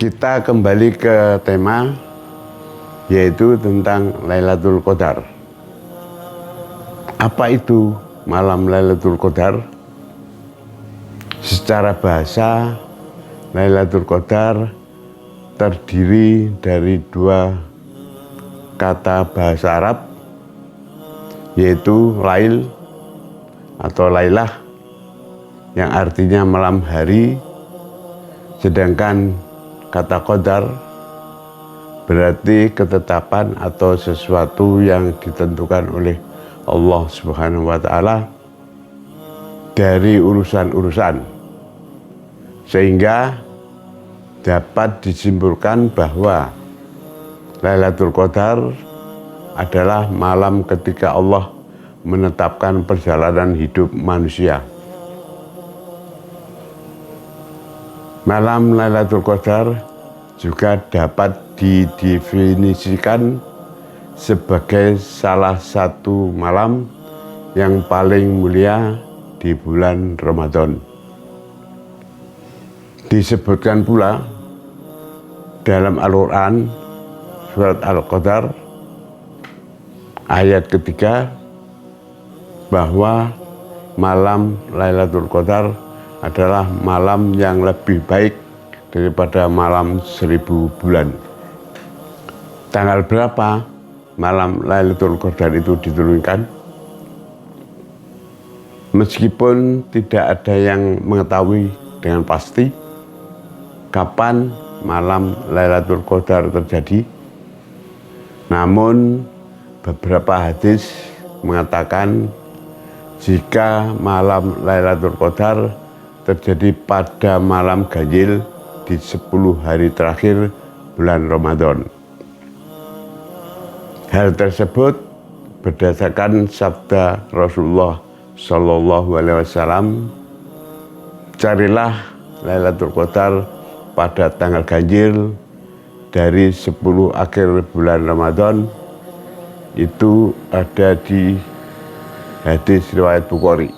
Kita kembali ke tema, yaitu tentang Lailatul Qadar. Apa itu malam Lailatul Qadar? Secara bahasa, Lailatul Qadar terdiri dari dua kata bahasa Arab, yaitu lail atau lailah, yang artinya malam hari, sedangkan kata qadar berarti ketetapan atau sesuatu yang ditentukan oleh Allah Subhanahu wa Ta'ala dari urusan-urusan, sehingga dapat disimpulkan bahwa Lailatul Qadar adalah malam ketika Allah menetapkan perjalanan hidup manusia. Malam Lailatul Qadar juga dapat didefinisikan sebagai salah satu malam yang paling mulia di bulan Ramadan. Disebutkan pula dalam Al-Quran surat Al-Qadar ayat ketiga bahwa malam Lailatul Qadar adalah malam yang lebih baik daripada malam 1000 bulan. Tanggal berapa malam Lailatul Qadar itu diturunkan? Meskipun tidak ada yang mengetahui dengan pasti kapan malam Lailatul Qadar terjadi, namun beberapa hadis mengatakan jika malam Lailatul Qadar terjadi pada malam ganjil di 10 hari terakhir bulan Ramadan. Hal tersebut berdasarkan sabda Rasulullah Shallallahu Alaihi Wasallam, carilah Lailatul Qadar pada tanggal ganjil dari 10 akhir bulan Ramadan. Itu ada di hadis riwayat Bukhari.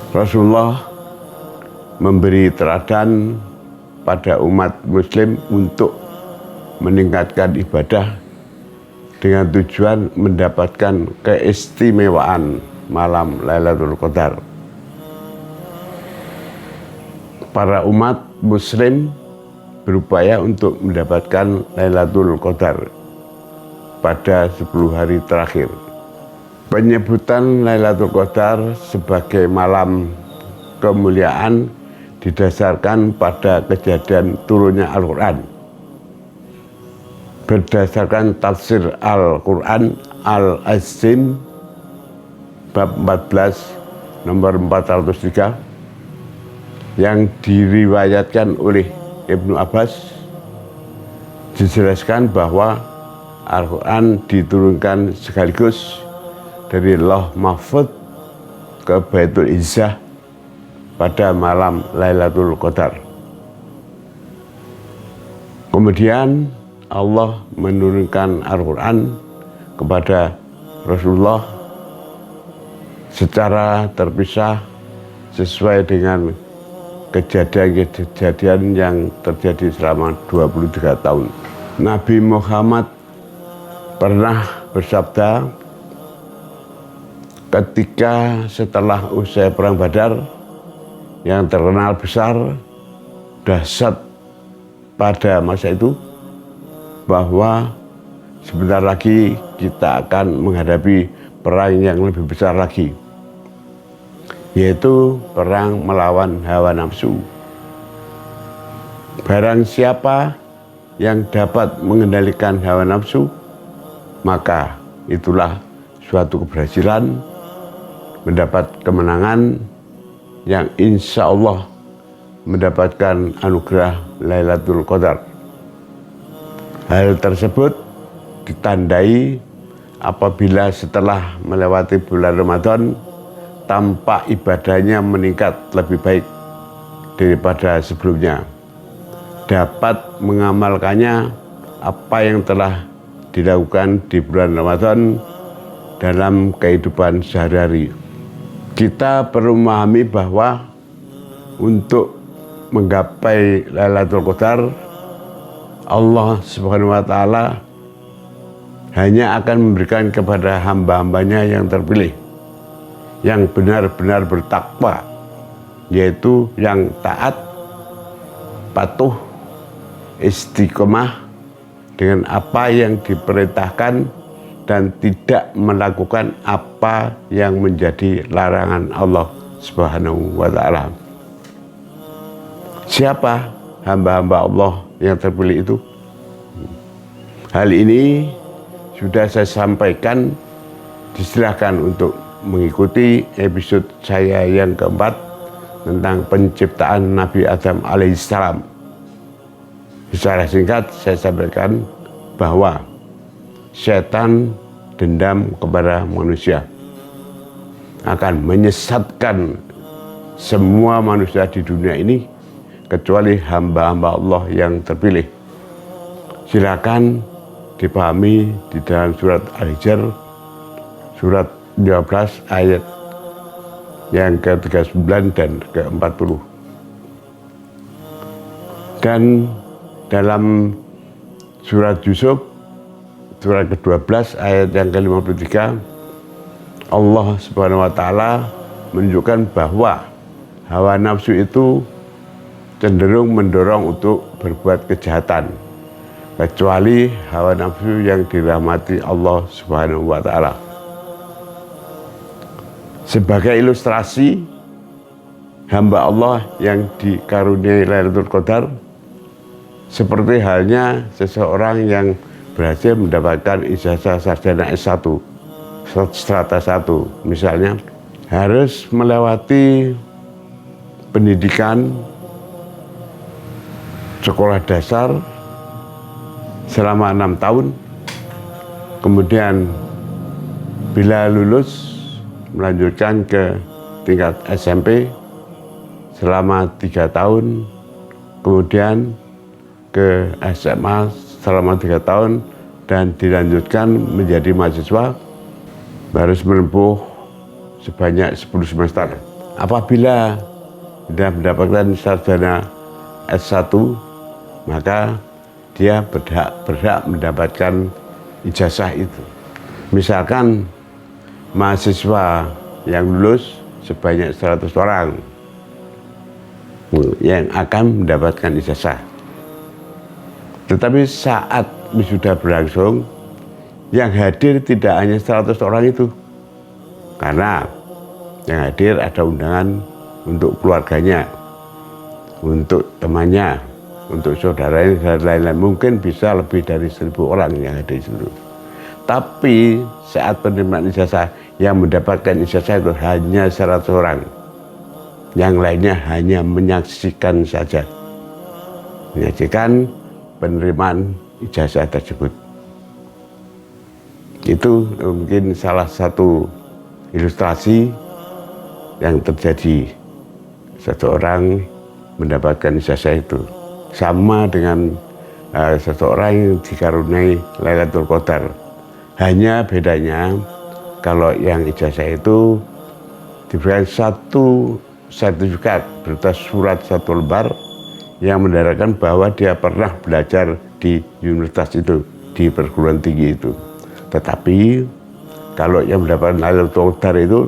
Rasulullah memberi teladan pada umat muslim untuk meningkatkan ibadah dengan tujuan mendapatkan keistimewaan malam Lailatul Qadar. Para umat muslim berupaya untuk mendapatkan Lailatul Qadar pada 10 hari terakhir. Penyebutan Lailatul Qadar sebagai malam kemuliaan didasarkan pada kejadian turunnya Al-Quran. Berdasarkan tafsir Al-Quran Al-Azim bab 14 nomor 403 yang diriwayatkan oleh Ibnu Abbas, dijelaskan bahwa Al-Quran diturunkan sekaligus dari Lauh Mahfuz ke Baitul Izzah pada malam Lailatul Qadar. Kemudian Allah menurunkan Al-Quran kepada Rasulullah secara terpisah sesuai dengan kejadian-kejadian yang terjadi selama 23 tahun. Nabi Muhammad pernah bersabda ketika setelah usai Perang Badar yang terkenal besar, dahsyat pada masa itu, bahwa sebentar lagi kita akan menghadapi perang yang lebih besar lagi, yaitu perang melawan hawa nafsu. Barang siapa yang dapat mengendalikan hawa nafsu, maka itulah suatu keberhasilan, mendapat kemenangan yang insya Allah mendapatkan anugerah Lailatul Qadar. Hal tersebut ditandai apabila setelah melewati bulan Ramadan tampak ibadahnya meningkat lebih baik daripada sebelumnya, dapat mengamalkannya apa yang telah dilakukan di bulan Ramadan dalam kehidupan sehari-hari. Kita perlu memahami bahwa untuk menggapai Lailatul Qadar, Allah Subhanahu wa taala hanya akan memberikan kepada hamba-hambanya yang terpilih, yang benar-benar bertakwa, yaitu yang taat, patuh, istiqomah dengan apa yang diperintahkan dan tidak melakukan apa yang menjadi larangan Allah Subhanahu wa taala. Siapa hamba-hamba Allah yang terpilih itu? Hal ini sudah saya sampaikan, disilahkan untuk mengikuti episode saya yang keempat tentang penciptaan Nabi Adam alaihissalam. Secara singkat saya sampaikan bahwa setan dendam kepada manusia, akan menyesatkan semua manusia di dunia ini kecuali hamba-hamba Allah yang terpilih. Silakan dipahami di dalam surat Al-Hijr surat 12 ayat yang ke-39 dan ke-40. Dan dalam surat Yusuf surat ke-12 ayat yang ke-53, Allah Subhanahu wa taala menunjukkan bahwa hawa nafsu itu cenderung mendorong untuk berbuat kejahatan, kecuali hawa nafsu yang dirahmati Allah Subhanahu wa taala. Sebagai ilustrasi, hamba Allah yang dikaruniai Lailatul Qadar seperti halnya seseorang yang berhasil mendapatkan ijazah sarjana S1 strata 1, misalnya harus melewati pendidikan sekolah dasar selama 6 tahun, kemudian bila lulus melanjutkan ke tingkat SMP selama 3 tahun, kemudian ke SMA selama 3 tahun, dan dilanjutkan menjadi mahasiswa harus menempuh sebanyak 10 semester. Apabila sudah mendapatkan sarjana S1, maka dia berhak mendapatkan ijazah itu. Misalkan mahasiswa yang lulus sebanyak 100 orang yang akan mendapatkan ijazah. Tetapi saat wisuda berlangsung, yang hadir tidak hanya 100 orang itu, karena yang hadir ada undangan untuk keluarganya, untuk temannya, untuk saudaranya, dan lain-lain. Mungkin bisa lebih dari 1.000 orang yang hadir di situ. Tapi saat penerimaan ijazah, yang mendapatkan ijazah itu hanya 100 orang. Yang lainnya hanya menyaksikan saja, menyaksikan penerimaan ijazah tersebut. Itu mungkin salah satu ilustrasi yang terjadi seseorang mendapatkan ijazah itu. Sama dengan seseorang yang dikaruniai Lailatul Qadar. Hanya bedanya kalau yang ijazah itu diberikan satu sertifikat berupa surat 1 lembar yang menandakan bahwa dia pernah belajar di universitas itu, di perguruan tinggi itu. Tetapi kalau yang mendapatkan Lailatul Qadar itu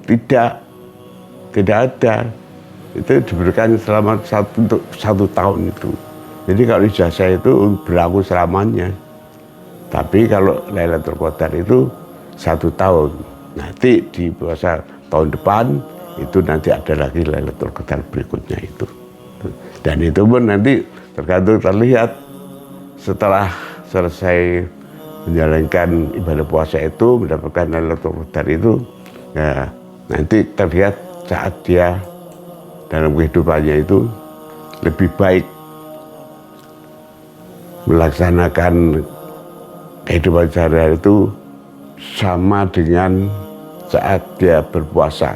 tidak ada. Itu diberikan selama untuk 1 tahun itu. Jadi kalau ijazah itu berlaku selamanya. Tapi kalau Lailatul Qadar itu 1 tahun. Nanti di puasa tahun depan itu nanti ada lagi Lailatul Qadar berikutnya itu. Dan itu pun nanti tergantung terlihat setelah selesai menjalankan ibadah puasa itu, mendapatkan Lailatul Qadar itu, ya nanti terlihat saat dia dalam kehidupannya itu lebih baik melaksanakan kehidupan sehari-hari itu sama dengan saat dia berpuasa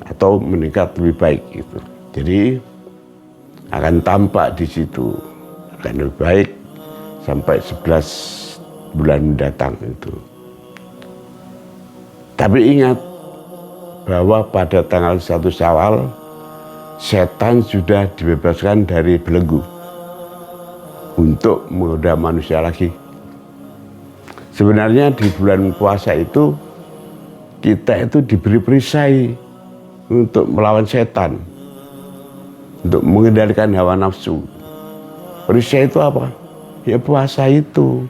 atau meningkat lebih baik gitu. Jadi akan tampak di situ, akan lebih baik sampai 11 bulan mendatang itu. Tapi ingat bahwa pada tanggal 1 Syawal setan sudah dibebaskan dari belenggu untuk menggoda manusia lagi. Sebenarnya di bulan puasa itu kita itu diberi perisai untuk melawan setan, untuk mengendalikan hawa nafsu. Perisai itu apa? Ya puasa itu.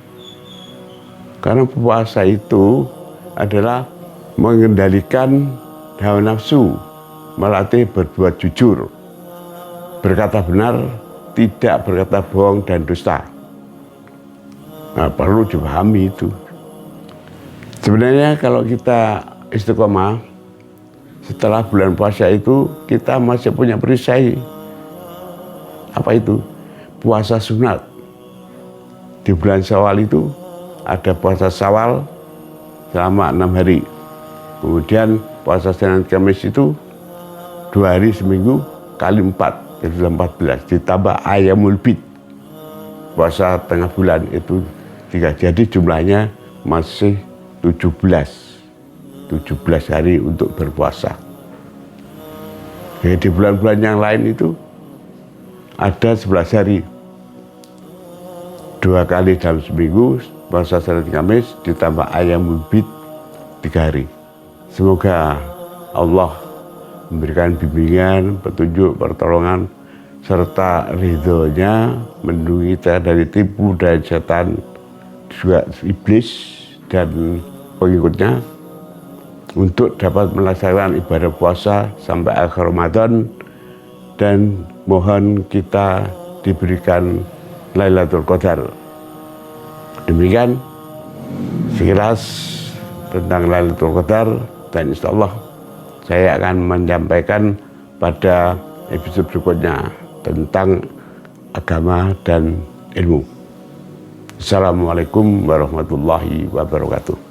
Karena puasa itu adalah mengendalikan hawa nafsu, melatih berbuat jujur, berkata benar, tidak berkata bohong dan dusta. Nah, perlu dipahami itu. Sebenarnya kalau kita istiqomah setelah bulan puasa itu kita masih punya perisai. Apa itu? Puasa sunat. Di bulan Syawal itu ada puasa Syawal selama 6 hari. Kemudian puasa Senin Kamis itu 2 hari seminggu kali 4, itu 14. Ditambah Ayyamul Bid, puasa tengah bulan itu 3. Jadi jumlahnya masih 17 hari untuk berpuasa. Jadi di bulan-bulan yang lain itu ada 11 hari, 2 kali dalam seminggu, puasa Senin Kamis ditambah Ayyamul Bid 3 hari. Semoga Allah memberikan bimbingan, petunjuk, pertolongan, serta ridhonya melindungi kita dari tipu daya setan, juga iblis dan pengikutnya, untuk dapat melaksanakan ibadah puasa sampai akhir Ramadan, dan mohon kita diberikan Lailatul Qadar. Demikian sekilas tentang Lailatul Qadar, dan insya Allah saya akan menyampaikan pada episode berikutnya tentang agama dan ilmu. Assalamualaikum warahmatullahi wabarakatuh.